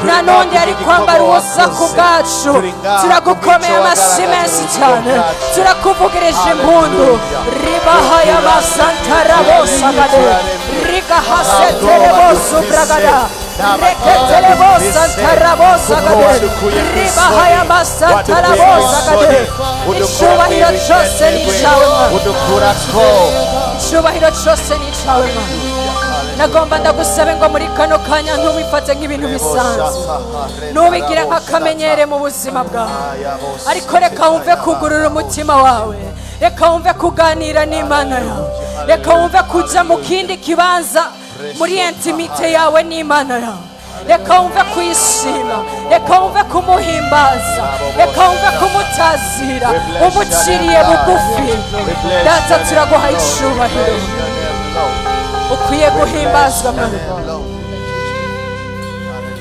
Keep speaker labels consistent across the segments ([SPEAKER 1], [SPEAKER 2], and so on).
[SPEAKER 1] nta n'undi yari kwambara ubusa ku bwacu. Turagukomeye amashyi menshi cyane, turakuvugirije impundu. Ribahaya basantarabosagade rigahaseterebosubragada reketerebosantarabosagade ribahaya basantarabosagade. Icyubahiro cyose ni icyawe Mana, icyubahiro cyose ni icyawe Mana. Nagomba ndagusabe ngo muri kano kanya ntubifate nk'ibintu bisanzwe, ntubigire nk'akamenyere mu buzima bwawe, ariko reka wumve kugurura umutima wawe, reka wumve kuganira n'Imana yawe, reka wumve kujya mu kindi kibanza muri intimite yawe n'Imana yawe, reka wumve kuyishima, reka wumve kumuhimbaza, reka wumve kumutazira umuciriye bugufi. Data turaguha icyubahiro, ukwiye guhimbazwa Mana.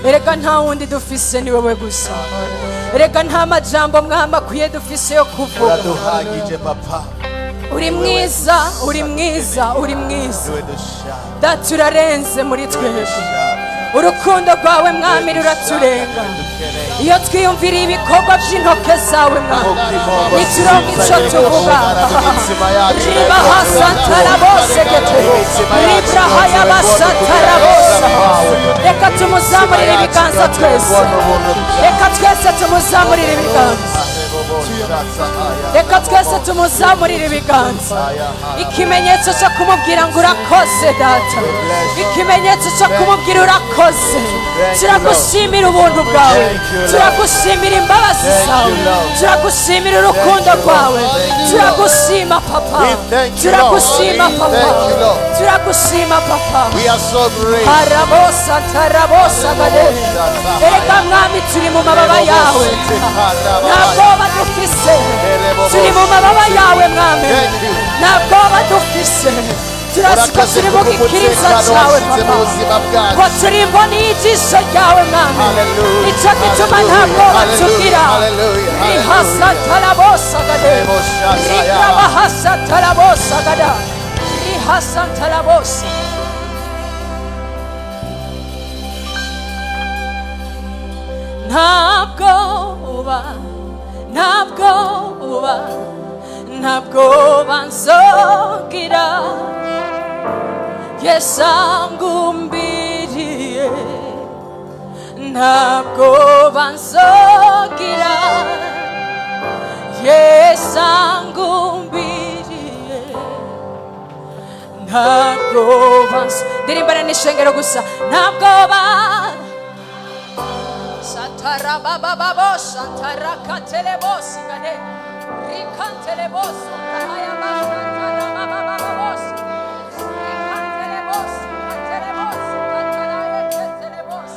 [SPEAKER 1] Erega nta wundi dufise ni wowe gusa, erega nta majambo Mwami akwiye dufise yo kuvuga. Uri mwiza, uri mwiza, uri mwiza. Data urarenze muri twebwe, urukundo rwawe Mwami ruraturenga. Iyo twiyumviriye ibikorwa by'intoke zawe Mwami, nituronka icyo tuvuga. Ribahasantarabosegete ribrahaya basantarabosa. Reka tumuzamurire ibiganza twese, reka twese tumuzamurire ibiganza, reka twese tumuzamurire ibiganza. Ikimenyetso cyo kumubwira ngo urakoze Data, ikimenyetso cyo kumubwira urakoze. Turagushimira ubuntu bwawe, turagushimira imbabazi zawe, turagushimira urukundo rwawe. Turagushima Papa, turagushima Papa, turagushima Papa. Harabosa tarabosa gade. Erega Mwami turi mu mababa yawe, ntabwo badufise, turi mu mababa yawe Mwami, ntabwo badufise. Turasika turi mu gikiriza cyawe Papa, ko turi imboni y'ijisho ryawe Mwami, nicyo gituma ntabwo batugira. Rihasantarabosagade rigrabahasantarabosagada rihasantarabose. Ntabwo banzogira Yesu angumbiriye, ntabwo banzogira Yesu angumbiriye, ntabwo ndirimbana n'ishengero gusa. Ntabwo Satarabababo santarakatelebos gade rikantelebos rahayabasantarabababos rikantelebos kantelebos kantalayeketelebos.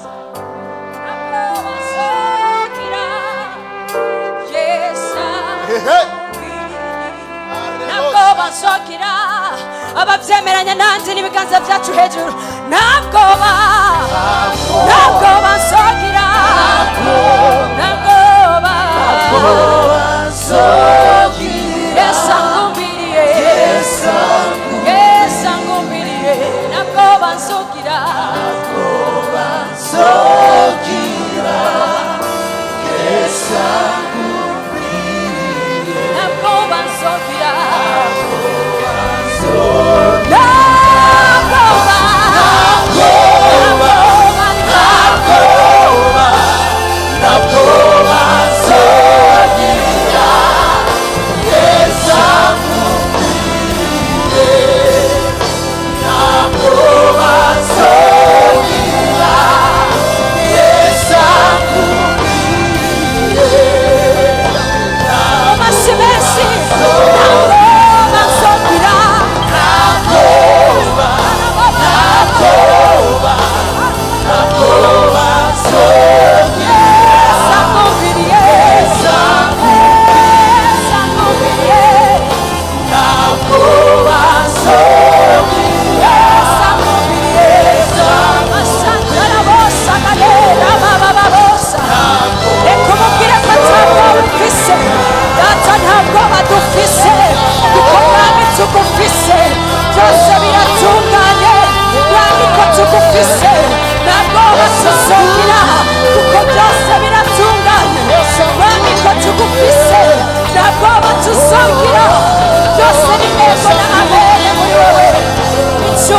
[SPEAKER 1] Nabosokira Yesa nabosokira ababyemeranya nanjye n'ibiganza byacu hejuru. Nabwoba basokira, nabwoba Yesu angumbiriye, Yesu angumbiriye. Nabwoba nsokira, Yesu angumbiriye. Nabwoba nsokira, nabwoba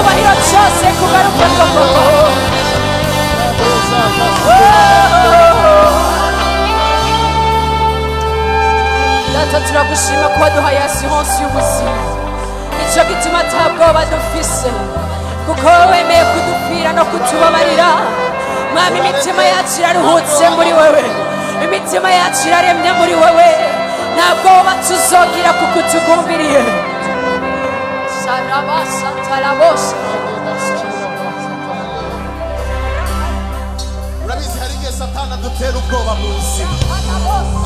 [SPEAKER 1] icyubahiro cyose kugaruka koko. Data turagushima ko waduhaye assurance y'ubuzima, nicyo gituma nta bwoba dufise, kuko wemeye kudupfira no kutubabarira. Mwami, imitima yacu iraruhutse muri wewe, imitima yacu iraremye muri wewe, nta bwoba tuzogira kuko utugumiriye. Sarabasa tarabosha.
[SPEAKER 2] Urabizi hari igihe Satani adutera ubwoba mu buzima,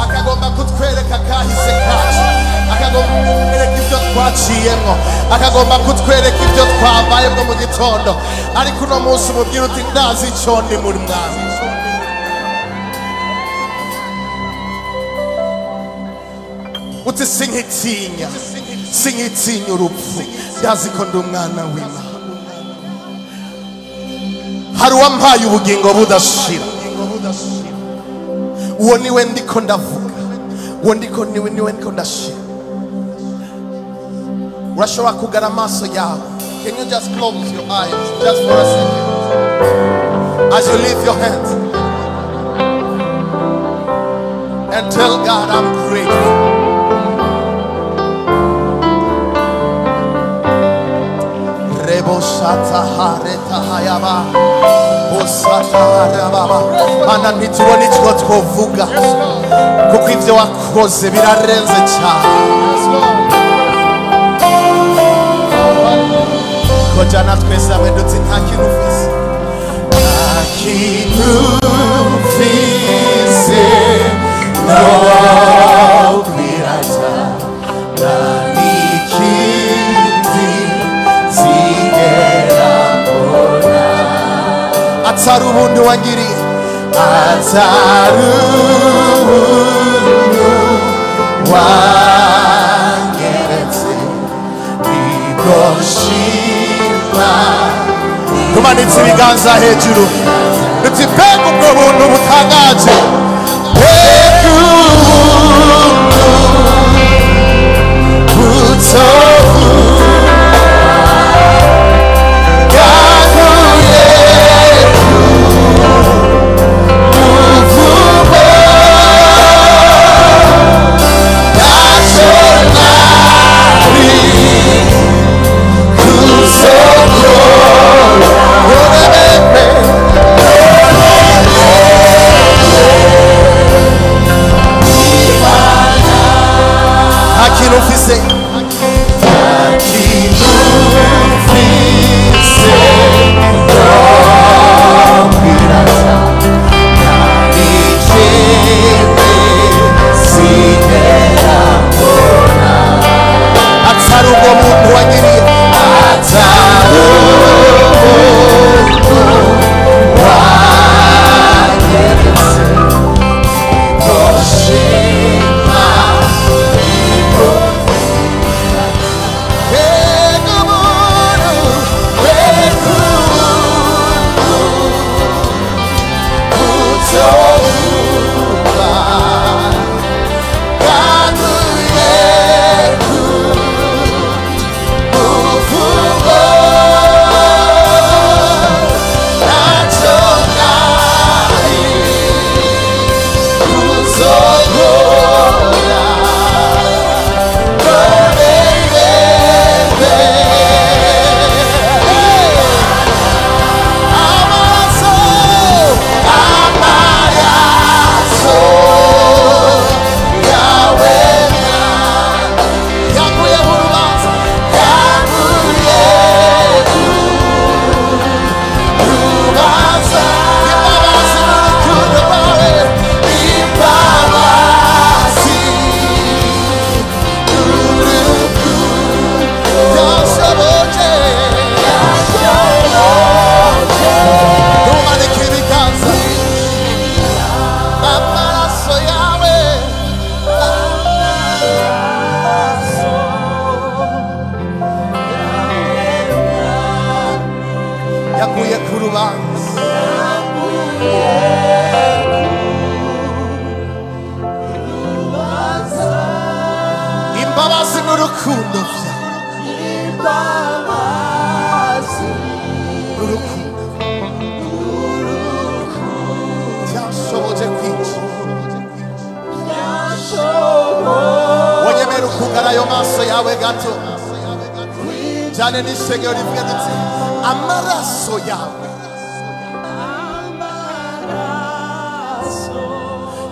[SPEAKER 2] akagomba kutwereka kahise kacu, akagomba kutwereka ibyo twaciyemo, akagomba kutwereka ibyo twabayemo mu gitondo, ariko uno munsi umubwira uti ndazi icyo ndi muri Mwami. Uti sinkitinya urupfu, ndazi ko ndi umwana w'Imana. Hari uwampaye ubugingo budashira, uwo niwe ndiko ndavuga, uwo niwe ndiko ndashira. Urashobora kugara amaso yawe. Can you just close your eyes just for a second as you lift your hands and tell God, I'm grateful. Mana ntitubona icyo twovuga, kuko ibyo wakoze birarenze cyane. Ko jana twese hamwe dutse nta kintu ufise, nta kintu ufise no kwirata, nta n'ikindi zigera mbona atari ubuntu wangiriye, atari ubuntu wanyeretse, nibwo nshima. Tumanitse ibiganza hejuru duti mbega ubwo buntu butangaje, mbega ubuntu butovuga, bwaguye kuvuga ntacyo nari kuzokora. Aqui não fiz sem, aqui não fiz sem, não pirata, se era bona. Atsaru como poagiri, atsaru imbabazi n'urukundo byawe, imbabazi ayo maso yawe gato cyane n'ishengero rivuga riti amaraso yawe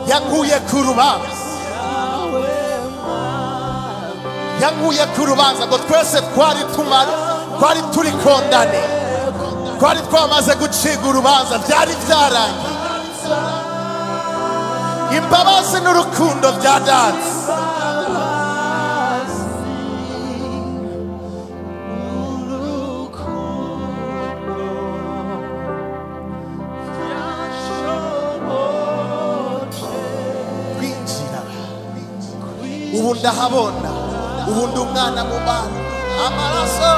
[SPEAKER 2] yankuye ku rubanza, yankuye ku rubanza ngo twese twari turi kondane, twari twamaze guciga urubanza, byari byarangiye. Imbabazi n'urukundo bya data ubu ndahabona, ubu ndi umwana mu bana. Amaraso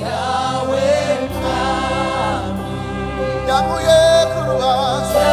[SPEAKER 2] yawe mwami yankuye ku rubanza,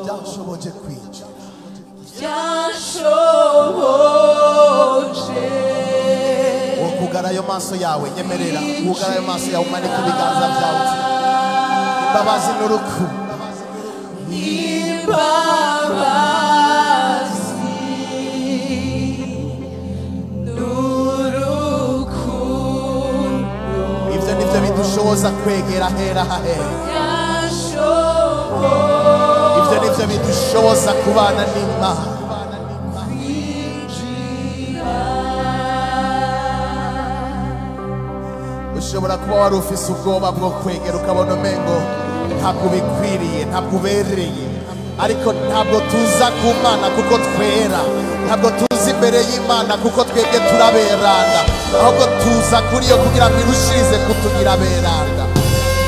[SPEAKER 2] byashoboje kwica, ukugara ayo maso yawe, nyemerera ukugara ayo maso yawe, umanike ibiganza byawe. Imbabazi n'urukundo, ibyo nibyo bidushoboza kwegera ahera hahera, ibyo nibyo bidushoboza kubana n'Imana. Ushobora kuba wari ufise ubwoba bwo kwegera ukabona umengo ntabwo bikwiriye, ntabwo ubereye, ariko ntabwo tuza ku Mana kuko twera, ntabwo tuza imbere y'Imana kuko twebwe turaberanga, ahubwo tuza kuri yo kugira ngo irushirize kutugira beranga.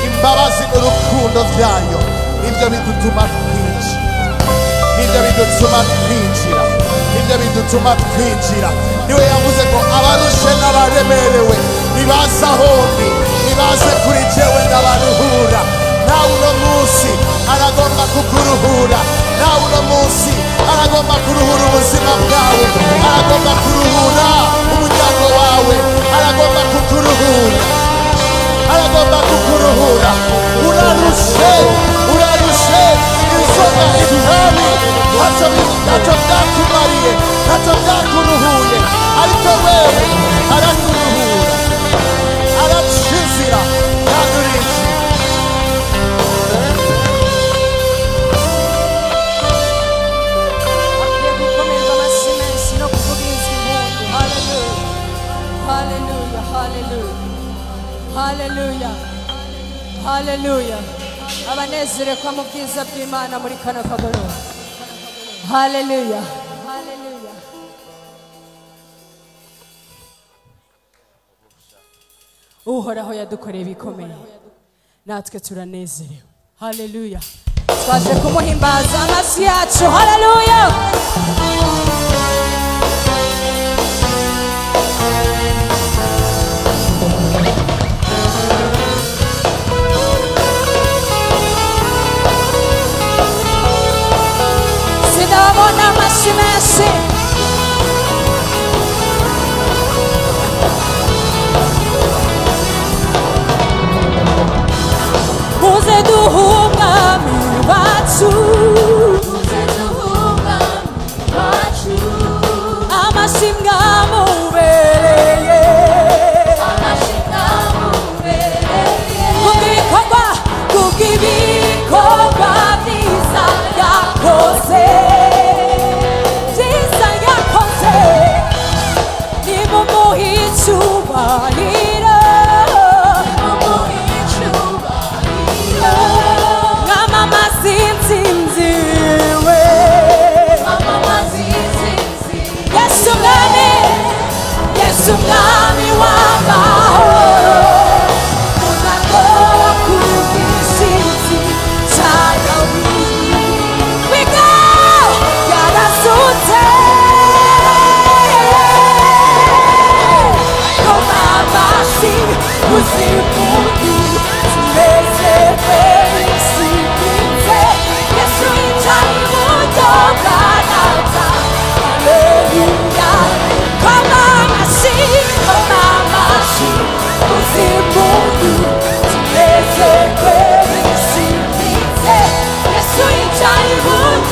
[SPEAKER 2] Imbabazi n'urukundo byayo nibyo bidutuma twinjira, nibyo bidutuma twinjira, nibyo bidutuma twinjira. Niwe yavuze ko abarushe n'abaremerewe nibaza hondi, nibaze kuri jewe ndabaruhura. Nawe uno munsi aragomba kukuruhura, nawe uno munsi aragomba kuruhura ubuzima bwawe, aragomba kuruhura umuryango wawe, aragomba kukuruhura, aragomba kukuruhura. Urarushe, urarushe, inzoga, itabi ntacyo byakumariye, ntacyo byakuruhuye, ariko wewe arakuruhura, araca inzira kandi urinjira.
[SPEAKER 1] Akwiye gukomerwa amashyi menshi no kuvugiza impundu. Haleluya, haleluya, haleluya, haleluya. Abanezererwa mu bwiza bw'Imana muri kano kagoroba. Haleluya, haleluya. Uhoraho yadukoreye ibikomeye, natwe turanezerewe. Haleluya, twaje kumuhimbaza. Amashyi yacu. Haleluya. Sinabona amashyi menshi. Muze duhunga mu bacu, muze duhunga mu bacu.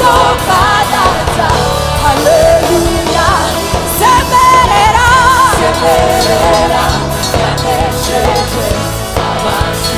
[SPEAKER 1] 받았다 할렐루야 세메레라 세메레라 야네 죄죄 아바시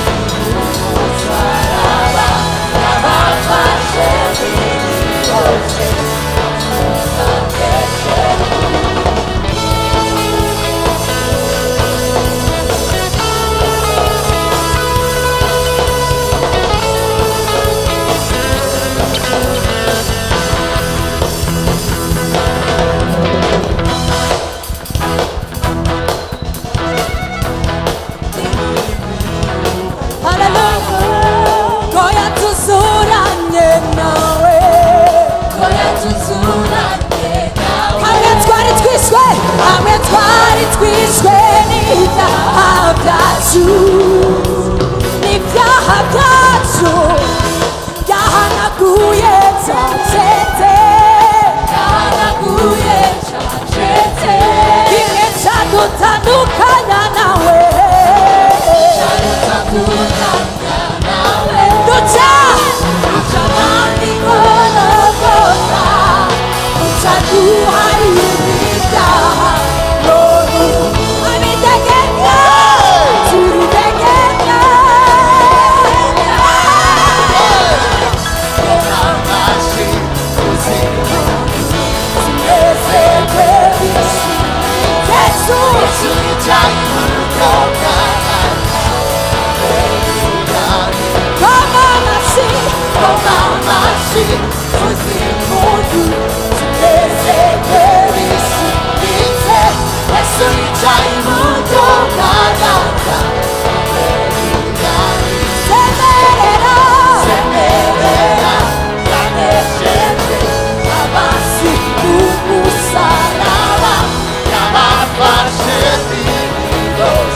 [SPEAKER 1] 사라바 야바파셰 비리오세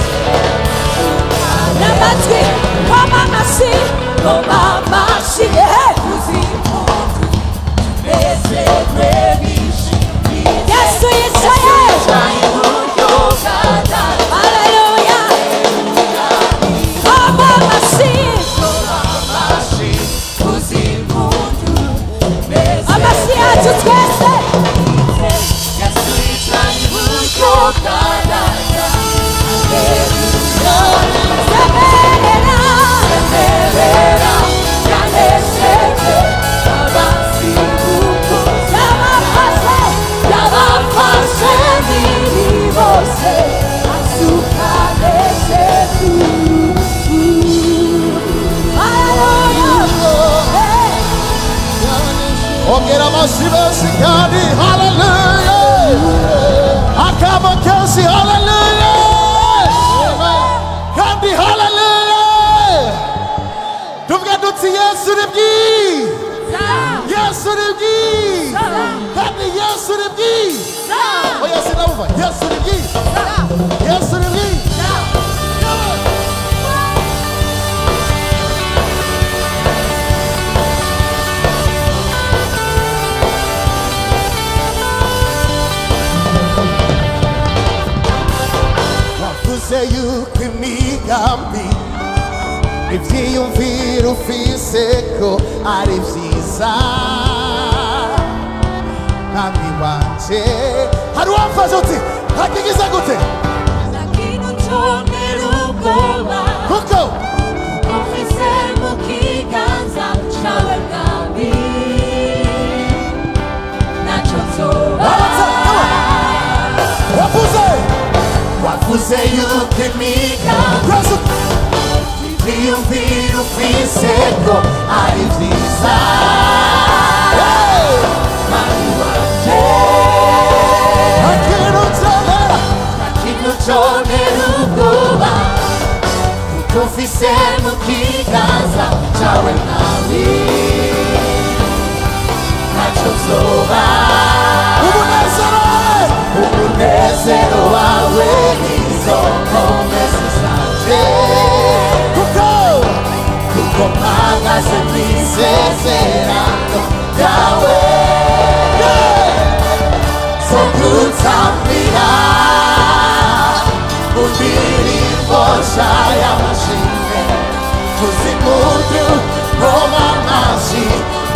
[SPEAKER 2] Roma Mashi,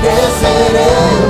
[SPEAKER 2] Desere.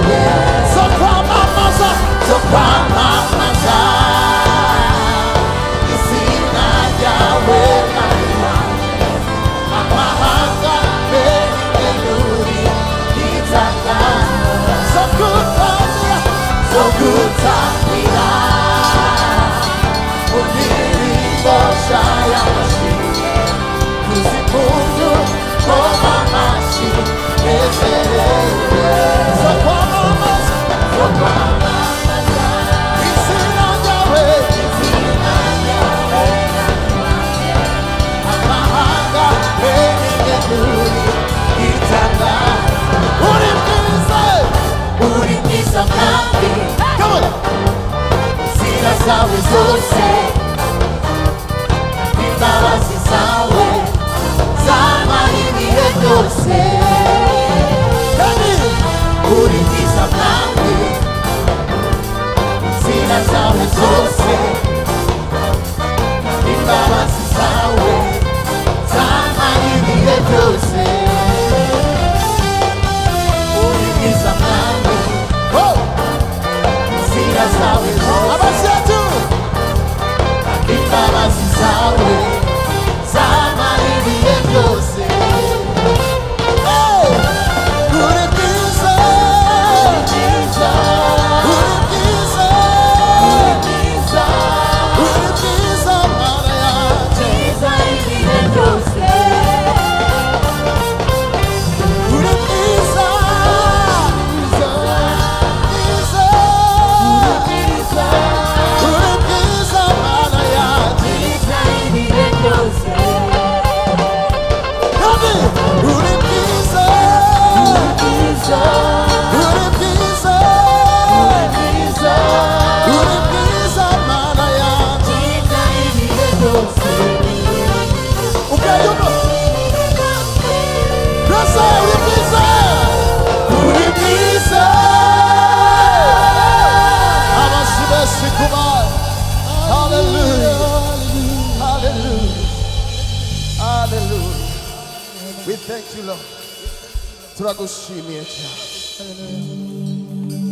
[SPEAKER 2] turagushimiye cyane.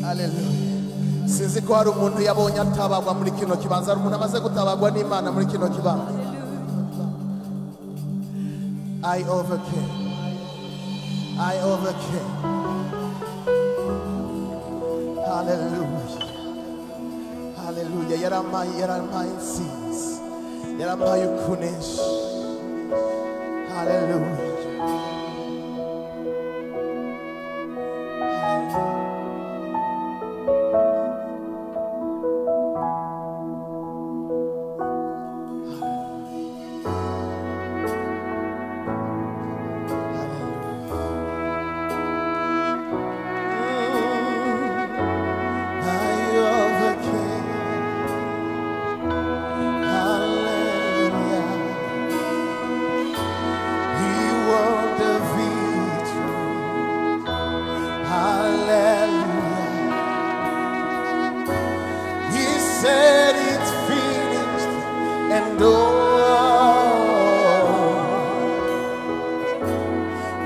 [SPEAKER 2] Haleluya. Sinzi ko hari umuntu yabonye atabagwa muri kino kibanza, hari umuntu amaze gutabagwa n'Imana muri kino kibanza. I overcame. I overcame. Hallelujah. Hallelujah. Yaramaye intsinzi. Yaramaye ukunesha. Hallelujah.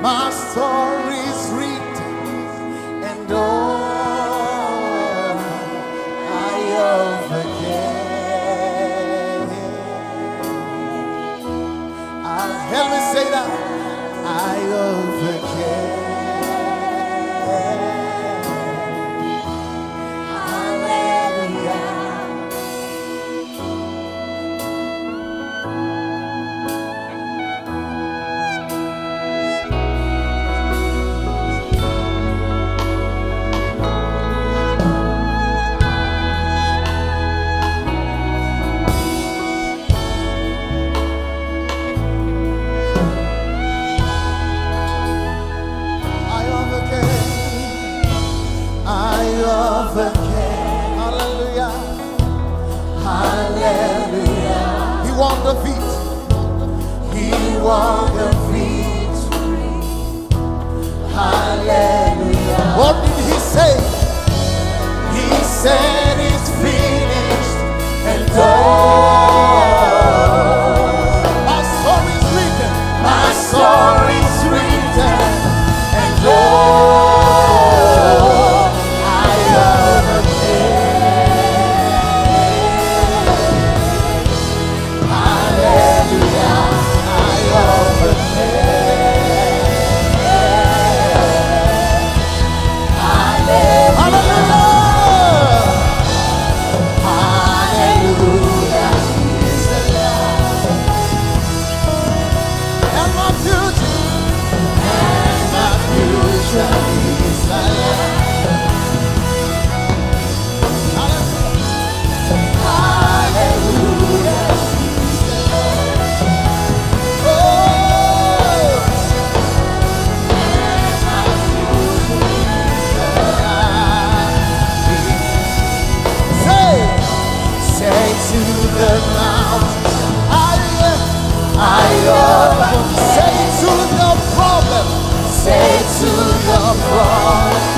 [SPEAKER 2] My story is written, and all I overcame. Help me say that. I overcame. Hallelujah. Hallelujah. He won the victory. He won the victory. Hallelujah. What did he say? He said it's finished, and my story is written. My story is written, and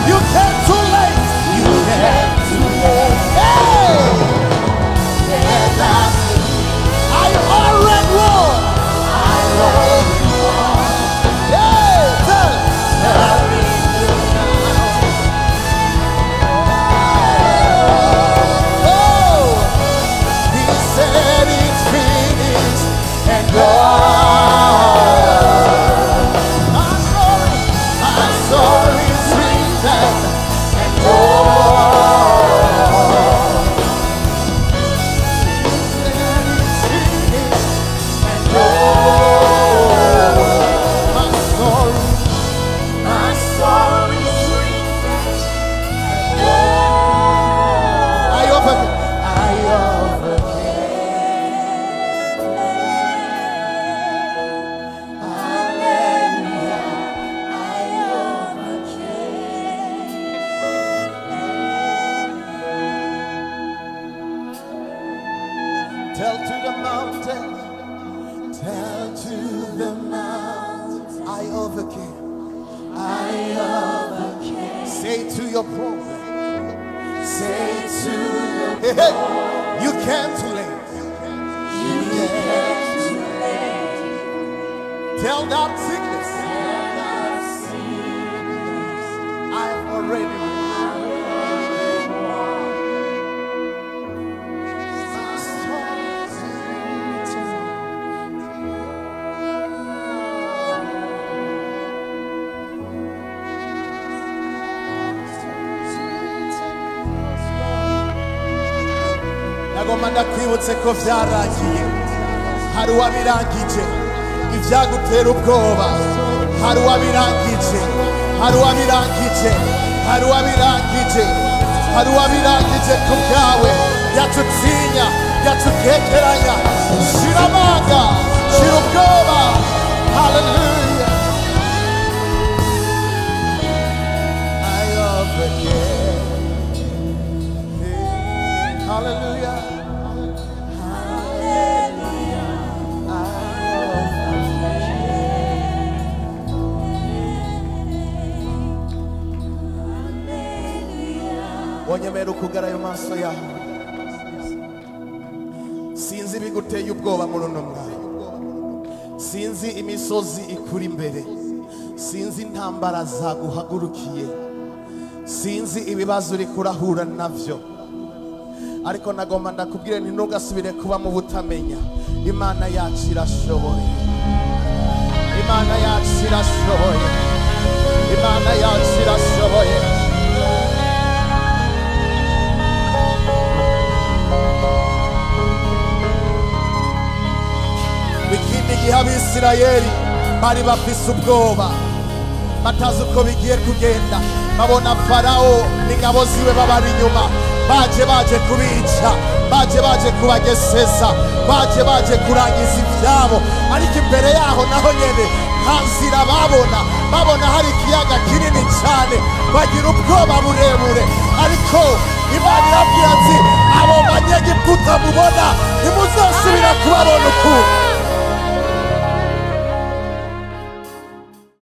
[SPEAKER 2] you came too late. You came too late. Hey! I already won. I already won. Hey! Tell me oh! He said it's finished, and tell to the mountain, tell to the mountain, I overcame. I overcame. Say to your problem, say to the problem, you came too late. You came too late. Tell that sickness, nagomba ndakwibutse ko vyaragiye hari uwabirangije ivyagutera ubwoba hari uwabirangije hari uwabirangije hari uwabirangije hari uwabirangije ku bwawe yatutinya yatukekeranya shira amanga shira ubwoba haleluya haleluya wonyemera ukugara ayo maso yawe sinzi biguteye ubwoba muri uno mwanya sinzi imisozi ikuri imbere sinzi intambara zaguhagurukiye sinzi ibibazo uri kurahura navyo ariko nagomba ndakubwire ntugasubire kuba mu butamenya imana yacu irashoboye imana yacu irashoboye imana yacu irashoboye ikindi gihe abisirayeli bari bafise ubwoba batazi uko bigiye kugenda babona farawo n'ingabo ziwe babari inyuma baje kubica baje kubageseza baje kurangiza ivyabo ariko imbere yaho naho nyene nta nzira babona hari ikiyaga kinini cyane bagira ubwoba burebure ariko Imana irabwira ati abo banyegiputa mubona ntimuzosubira kubabona